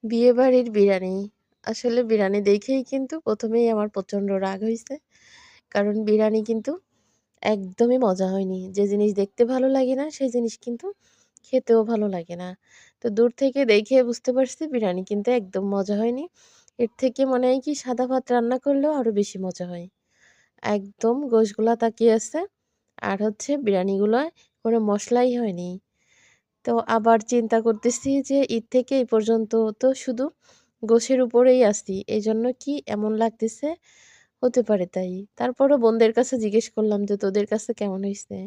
বিয়েবাড়ির বিরিয়ানি। আসলে বিরিয়ানি দেখেই কিন্তু ১ম এই আমার প্রচণ্ড রাগ হইছে। কারণ বিরিয়ানি কিন্তু একদমই মজা হয়নি। যে জিনিস দেখতে ভালো লাগে না, সেই জিনিস কিন্তু খেতেও ভালো লাগে না। তো দূর থেকে দেখে বুঝতে পারছি বিরিয়ানি কিন্তু একদম মজা হয়নি। এর থেকে মনে হয় কি সাদা ভাত রান্না করলেও আরো বেশি মজা হয়। একদম গোশগুলা তাকিয়ে আছে। আর হচ্ছে বিরিয়ানিগুলায় কোনো মসলাই হয়নি। তো আবার চিন্তা করতেছি যে ঈদ থেকে এই পর্যন্ত তো শুধু গোশের উপরেই আছি। এজন্য কি এমন লাগতেছে? হতে পারে তাই। তারপরও বোনদের কাছে জিজ্ঞেস করলাম যে, "তোদের কাছে কেমন হইছে?"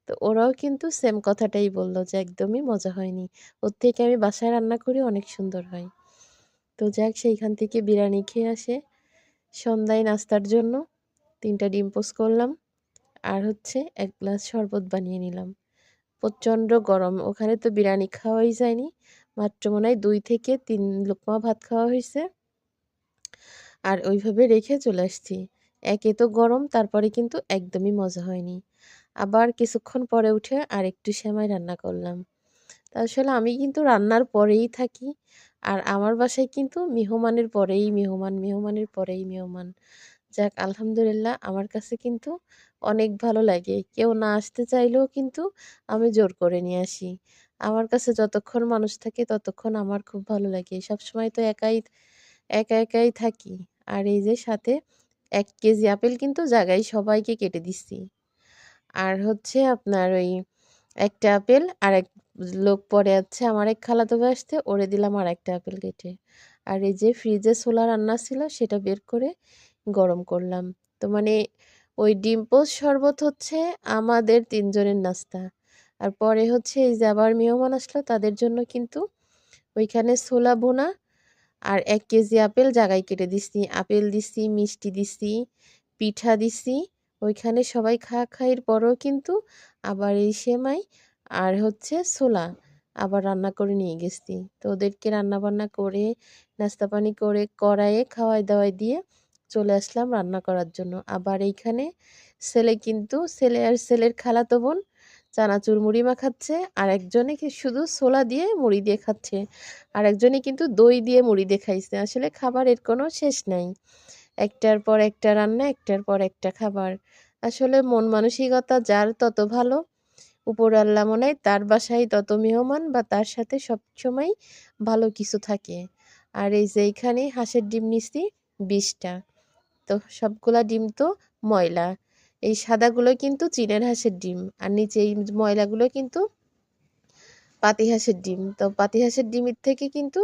তো ওরাও কিন্তু সেম কথাটাই বলল যে, "একদমই মজা হয়নি। ওর থেকে আমি বাসায় রান্না করি অনেক সুন্দর হয়।" তো যাক সেইখান থেকে বিরিয়ানি খেয়ে আসে সন্ধ্যায় নাস্তার জন্য ৩ টা ডিম পোচ করলাম। আর হচ্ছে ১ গ্লাস শরবত বানিয়ে নিলাম। প্রচণ্ড গরম। ওখানে তো বিরিয়ানি খাওয়াই যায়নি। মাত্র মনে হয় ২ থেকে ৩ লোকমা ভাত খাওয়া হইছে। আর ওইভাবে রেখে চলে আসছি। একে তো গরম, তারপরে কিন্তু একদমই মজা হয়নি। আবার কিছুক্ষণ পরে উঠে আরেকটু সেমাই রান্না করলাম। তা আসলে আমি কিন্তু রান্নার পরেই থাকি। আর আমার বাসায় কিন্তু মেহমানের পরেই মেহমান, মেহমানের পরেই মেহমান। যাক আলহামদুলিল্লাহ আমার কাছে কিন্তু অনেক ভালো লাগে। কেউ না আসতে চাইলেও কিন্তু আমি জোর করে নিয়ে আসি। আমার কাছে যতক্ষণ মানুষ থাকে ততক্ষণ আমার খুব ভালো লাগে। সবসময় তো একা একাই থাকি। আর এই যে সাথে ১ কেজি আপেল কিন্তু জাগায় সবাইকে কেটে দিচ্ছি। আর হচ্ছে আপনার ওই একটা আপেল আরেক লোক পরে আছে আমার এক খালাতো ভাই আসছে, ওরে দিলাম আরেকটা আপেল কেটে। আর এই যে ফ্রিজে ছোলা রান্না ছিল সেটা বের করে গরম করলাম। তো মানে ওই ডিম পোচ শরবত হচ্ছে আমাদের ৩ জনের নাস্তা। আর পরে হচ্ছে এই যে আবার মেহমান আসলো তাদের জন্য কিন্তু ওইখানে ছোলা ভুনা আর ১ কেজি আপেল জাগায় কেটে দিছি। আপেল দিছি, মিষ্টি দিছি, পিঠা দিছি। ওইখানে সবাই খাওয়া-খাওয়ির পরেও কিন্তু আবার এই সেমাই আর হচ্ছে ছোলা আবার রান্না করে নিয়ে গেছি। তো ওদেরকে রান্নাবান্না করে, নাস্তা পানি করে, কড়াইয়ে খাওয়াই-দাওয়াই দিয়ে চলে আসলাম রান্না করার জন্য। আবার এইখানে ছেলে আর ছেলের খালাতো বোন চানাচুর মুড়ি মাখাচ্ছে। আর একজনে কি শুধু ছোলা দিয়ে মুড়ি দিয়ে খাচ্ছে। আরেকজনে কিন্তু দই দিয়ে মুড়ি দিয়ে খাইছে। আসলে খাবারের কোনো শেষ নাই। একটার পর একটা রান্না, একটার পর একটা খাবার। আসলে মন মানসিকতা যার তত ভালো, উপরওয়ালা মনে হয় তার বাসায় তত মেহমান বা তার সাথে সবসময় ভালো কিছু থাকে। আর এই যে এইখানে হাঁসের ডিম নিছি ২০ টা। তো সবগুলা ডিম তো ময়লা। এই সাদাগুলো কিন্তু চীনের হাঁসের ডিম। আর নিচে এই ময়লাগুলো কিন্তু পাতিহাঁসের ডিম। তো পাতিহাঁসের ডিমের থেকে কিন্তু